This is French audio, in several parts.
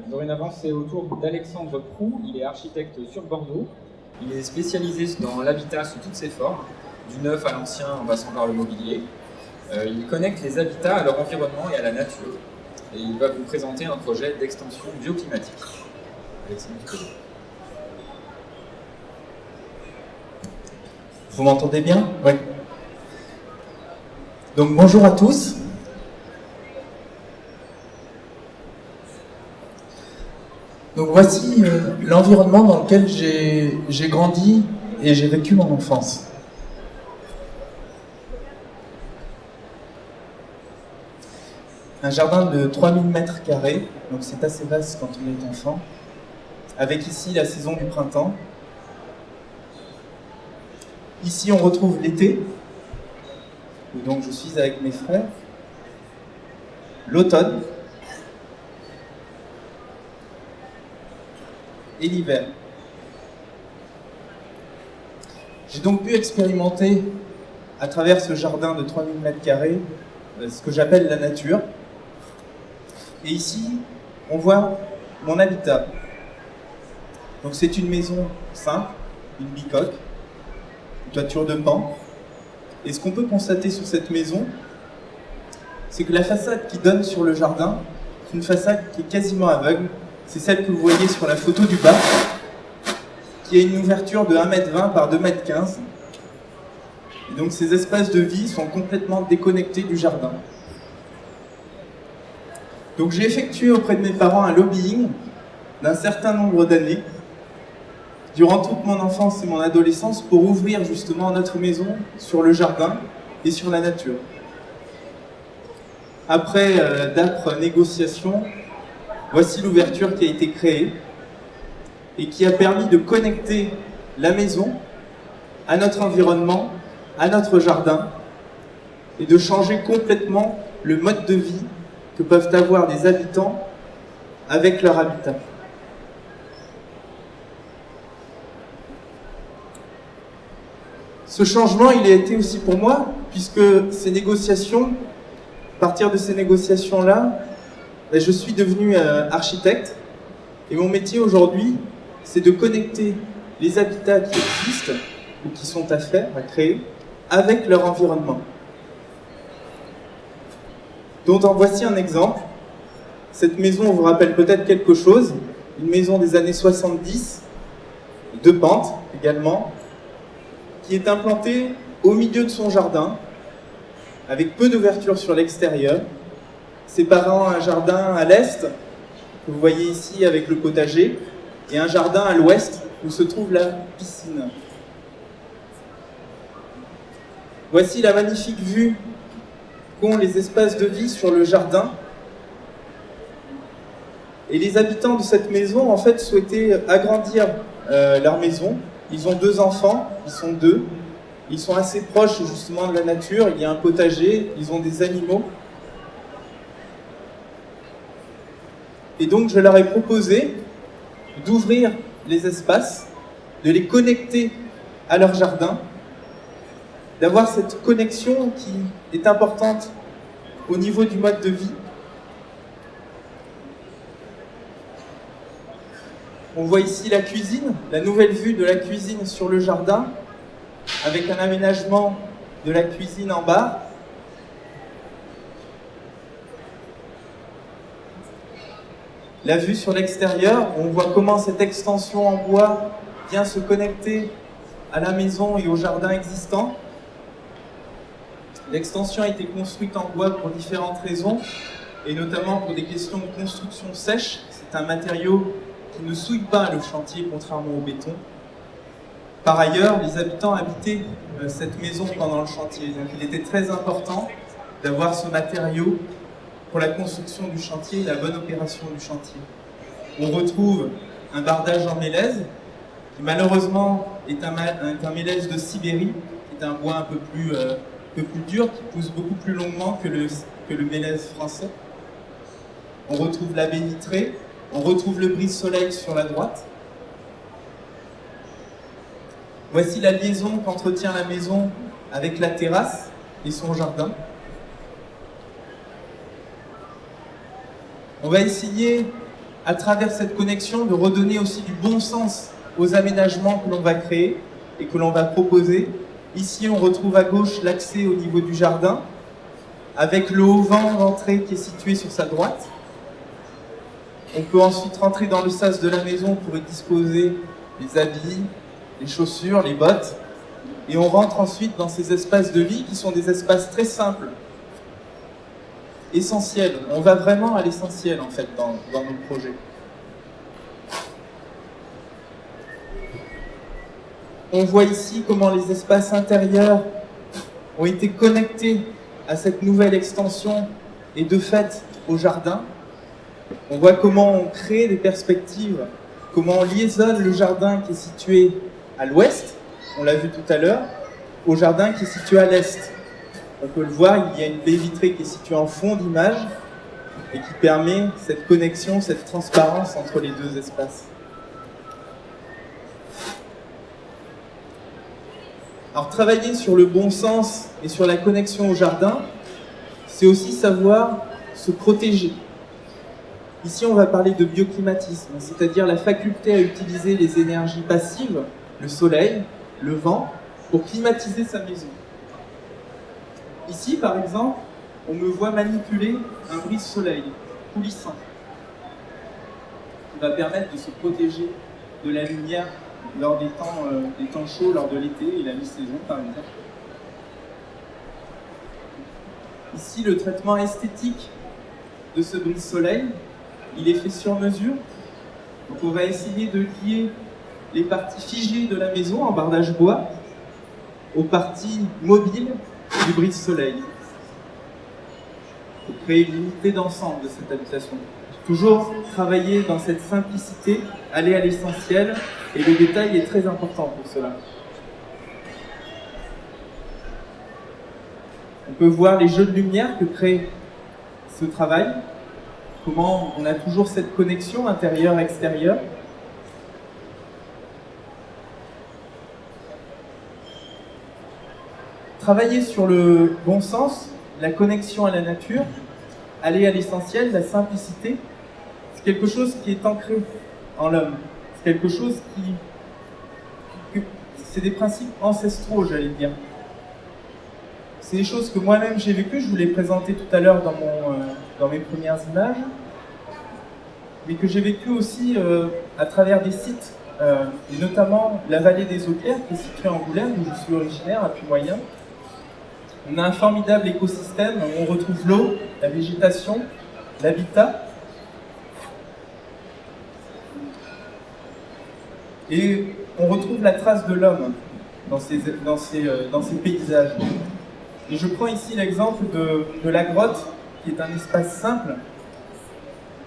Dorénavant, c'est au tour d'Alexandre Proux. Il est architecte sur Bordeaux. Il est spécialisé dans l'habitat sous toutes ses formes, du neuf à l'ancien en passant par le mobilier. Il connecte les habitats à leur environnement et à la nature. Et il va vous présenter un projet d'extension bioclimatique. Alexandre, tu peux. Vous m'entendez bien? Oui. Donc bonjour à tous. Donc voici l'environnement dans lequel j'ai grandi et j'ai vécu mon enfance. Un jardin de 3000 mètres carrés, donc c'est assez vaste quand on est enfant, avec ici la saison du printemps. Ici on retrouve l'été, où donc je suis avec mes frères, l'automne et l'hiver. J'ai donc pu expérimenter à travers ce jardin de 3000 mètres carrés ce que j'appelle la nature. Et ici, on voit mon habitat. Donc c'est une maison simple, une bicoque, une toiture de pan. Et ce qu'on peut constater sur cette maison, c'est que la façade qui donne sur le jardin, c'est une façade qui est quasiment aveugle. C'est celle que vous voyez sur la photo du bas, qui a une ouverture de 1,20 m par 2,15 m. Et donc ces espaces de vie sont complètement déconnectés du jardin. Donc j'ai effectué auprès de mes parents un lobbying d'un certain nombre d'années, durant toute mon enfance et mon adolescence, pour ouvrir justement notre maison sur le jardin et sur la nature. Après d'âpres négociations, voici l'ouverture qui a été créée et qui a permis de connecter la maison à notre environnement, à notre jardin, et de changer complètement le mode de vie que peuvent avoir les habitants avec leur habitat. Ce changement, il a été aussi pour moi, puisque ces négociations, à partir de ces négociations-là, je suis devenu architecte, et mon métier aujourd'hui, c'est de connecter les habitats qui existent, ou qui sont à faire, à créer, avec leur environnement. Donc en voici un exemple. Cette maison vous rappelle peut-être quelque chose, une maison des années 70, de pente également, qui est implantée au milieu de son jardin, avec peu d'ouverture sur l'extérieur, séparant un jardin à l'est, que vous voyez ici avec le potager, et un jardin à l'ouest, où se trouve la piscine. Voici la magnifique vue qu'ont les espaces de vie sur le jardin. Et les habitants de cette maison, en fait, souhaitaient agrandir leur maison. Ils ont 2 enfants, ils sont 2. Ils sont assez proches justement de la nature, il y a un potager, ils ont des animaux. Et donc je leur ai proposé d'ouvrir les espaces, de les connecter à leur jardin, d'avoir cette connexion qui est importante au niveau du mode de vie. On voit ici la cuisine, la nouvelle vue de la cuisine sur le jardin, avec un aménagement de la cuisine en bas. La vue sur l'extérieur, on voit comment cette extension en bois vient se connecter à la maison et au jardin existant. L'extension a été construite en bois pour différentes raisons, et notamment pour des questions de construction sèche. C'est un matériau qui ne souille pas le chantier, contrairement au béton. Par ailleurs, les habitants habitaient cette maison pendant le chantier, donc il était très important d'avoir ce matériau pour la construction du chantier et la bonne opération du chantier. On retrouve un bardage en mélèze, qui malheureusement est un mélèze de Sibérie, qui est un bois un peu plus dur, qui pousse beaucoup plus longuement que le mélèze français. On retrouve la baie vitrée, on retrouve le brise-soleil sur la droite. Voici la liaison qu'entretient la maison avec la terrasse et son jardin. On va essayer à travers cette connexion, de redonner aussi du bon sens aux aménagements que l'on va créer et que l'on va proposer. Ici, on retrouve à gauche l'accès au niveau du jardin, avec le haut-vent d'entrée qui est situé sur sa droite. On peut ensuite rentrer dans le sas de la maison pour y disposer les habits, les chaussures, les bottes. Et on rentre ensuite dans ces espaces de vie qui sont des espaces très simples, essentiels. On va vraiment à l'essentiel en fait dans nos projets. On voit ici comment les espaces intérieurs ont été connectés à cette nouvelle extension et de fait au jardin. On voit comment on crée des perspectives, comment on liaisonne le jardin qui est situé à l'ouest, on l'a vu tout à l'heure, au jardin qui est situé à l'est. On peut le voir, il y a une baie vitrée qui est située en fond d'image et qui permet cette connexion, cette transparence entre les deux espaces. Alors, travailler sur le bon sens et sur la connexion au jardin, c'est aussi savoir se protéger. Ici, on va parler de bioclimatisme, c'est-à-dire la faculté à utiliser les énergies passives, le soleil, le vent, pour climatiser sa maison. Ici, par exemple, on me voit manipuler un brise-soleil coulissant qui va permettre de se protéger de la lumière lors des temps chauds, lors de l'été et la mi-saison, par exemple. Ici, le traitement esthétique de ce brise-soleil, il est fait sur mesure. Donc on va essayer de lier les parties figées de la maison en bardage bois aux parties mobiles du brise-soleil pour créer une unité d'ensemble de cette habitation. Toujours travailler dans cette simplicité, aller à l'essentiel, et le détail est très important pour cela. On peut voir les jeux de lumière que crée ce travail, comment on a toujours cette connexion intérieure-extérieure. Travailler sur le bon sens, la connexion à la nature, aller à l'essentiel, la simplicité, c'est quelque chose qui est ancré en l'homme. C'est quelque chose c'est des principes ancestraux, j'allais dire. C'est des choses que moi-même j'ai vécues, je vous l'ai présenté tout à l'heure dans mes premières images, mais que j'ai vécu aussi à travers des sites, et notamment la vallée des Eaux-Claires, qui est située en Angoulême, où je suis originaire, à Puy-Moyen. On a un formidable écosystème où on retrouve l'eau, la végétation, l'habitat. Et on retrouve la trace de l'homme dans ces paysages. Et je prends ici l'exemple de la grotte, qui est un espace simple,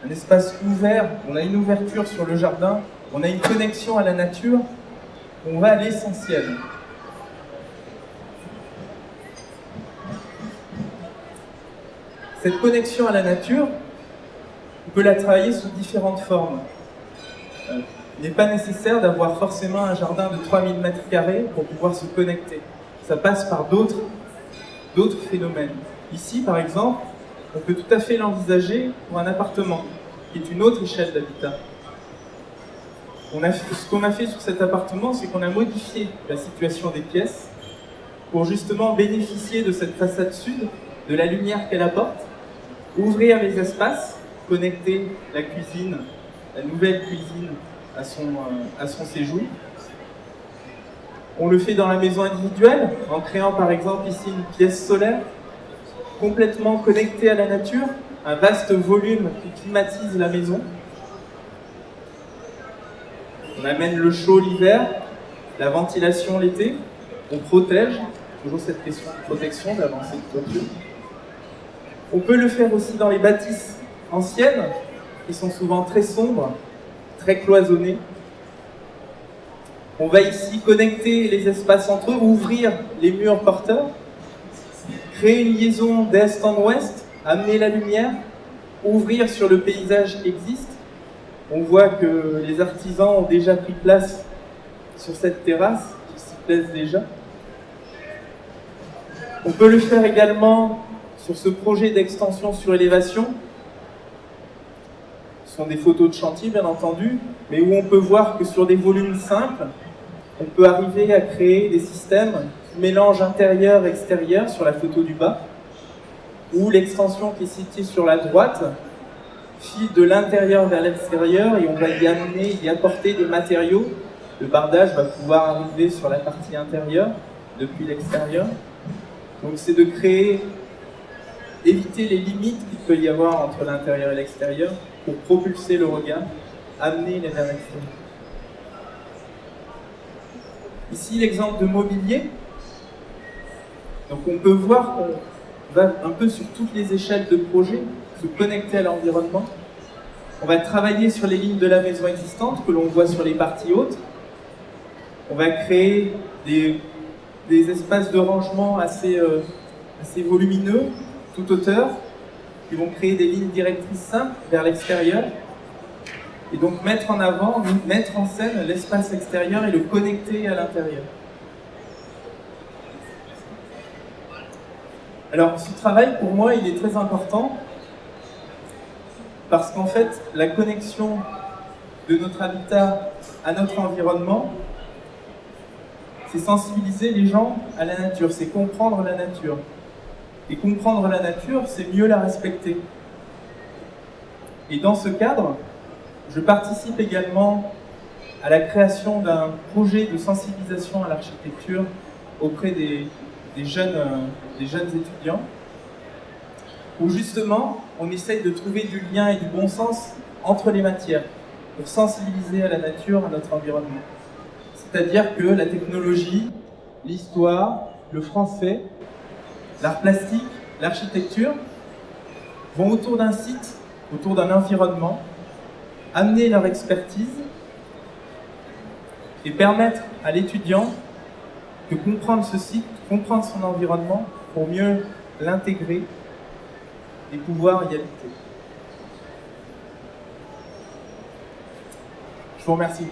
un espace ouvert. On a une ouverture sur le jardin, on a une connexion à la nature, on va à l'essentiel. Cette connexion à la nature, on peut la travailler sous différentes formes. Il n'est pas nécessaire d'avoir forcément un jardin de 3000 m² pour pouvoir se connecter. Ça passe par d'autres phénomènes. Ici, par exemple, on peut tout à fait l'envisager pour un appartement, qui est une autre échelle d'habitat. Ce qu'on a fait sur cet appartement, c'est qu'on a modifié la situation des pièces pour justement bénéficier de cette façade sud, de la lumière qu'elle apporte, ouvrir les espaces, connecter la cuisine, la nouvelle cuisine à son séjour. On le fait dans la maison individuelle, en créant par exemple ici une pièce solaire, complètement connectée à la nature, un vaste volume qui climatise la maison. On amène le chaud l'hiver, la ventilation l'été, on protège, toujours cette question de protection, d'avancée de toiture. On peut le faire aussi dans les bâtisses anciennes, qui sont souvent très sombres, très cloisonnées. On va ici connecter les espaces entre eux, ouvrir les murs porteurs, créer une liaison d'est en ouest, amener la lumière, ouvrir sur le paysage qui existe. On voit que les artisans ont déjà pris place sur cette terrasse, qui s'y plaisent déjà. On peut le faire également sur ce projet d'extension sur élévation, Ce sont des photos de chantier, bien entendu, mais où on peut voir que sur des volumes simples, on peut arriver à créer des systèmes qui mélangent intérieur-extérieur sur la photo du bas, où l'extension qui est située sur la droite file de l'intérieur vers l'extérieur et on va y apporter des matériaux. Le bardage va pouvoir arriver sur la partie intérieure depuis l'extérieur. Donc c'est de éviter les limites qu'il peut y avoir entre l'intérieur et l'extérieur pour propulser le regard, amener les vers l'extérieur. Ici l'exemple de mobilier. Donc on peut voir qu'on va un peu sur toutes les échelles de projet, se connecter à l'environnement. On va travailler sur les lignes de la maison existante que l'on voit sur les parties hautes. On va créer des espaces de rangement assez volumineux, toute hauteur, qui vont créer des lignes directrices simples vers l'extérieur. Et donc mettre en scène l'espace extérieur et le connecter à l'intérieur. Alors ce travail, pour moi, il est très important parce qu'en fait, la connexion de notre habitat à notre environnement, c'est sensibiliser les gens à la nature, c'est comprendre la nature. Et comprendre la nature, c'est mieux la respecter. Et dans ce cadre, je participe également à la création d'un projet de sensibilisation à l'architecture auprès des jeunes étudiants, où justement, on essaye de trouver du lien et du bon sens entre les matières, pour sensibiliser à la nature, à notre environnement. C'est-à-dire que la technologie, l'histoire, le français, l'art plastique, l'architecture vont autour d'un site, autour d'un environnement, amener leur expertise et permettre à l'étudiant de comprendre ce site, comprendre son environnement pour mieux l'intégrer et pouvoir y habiter. Je vous remercie.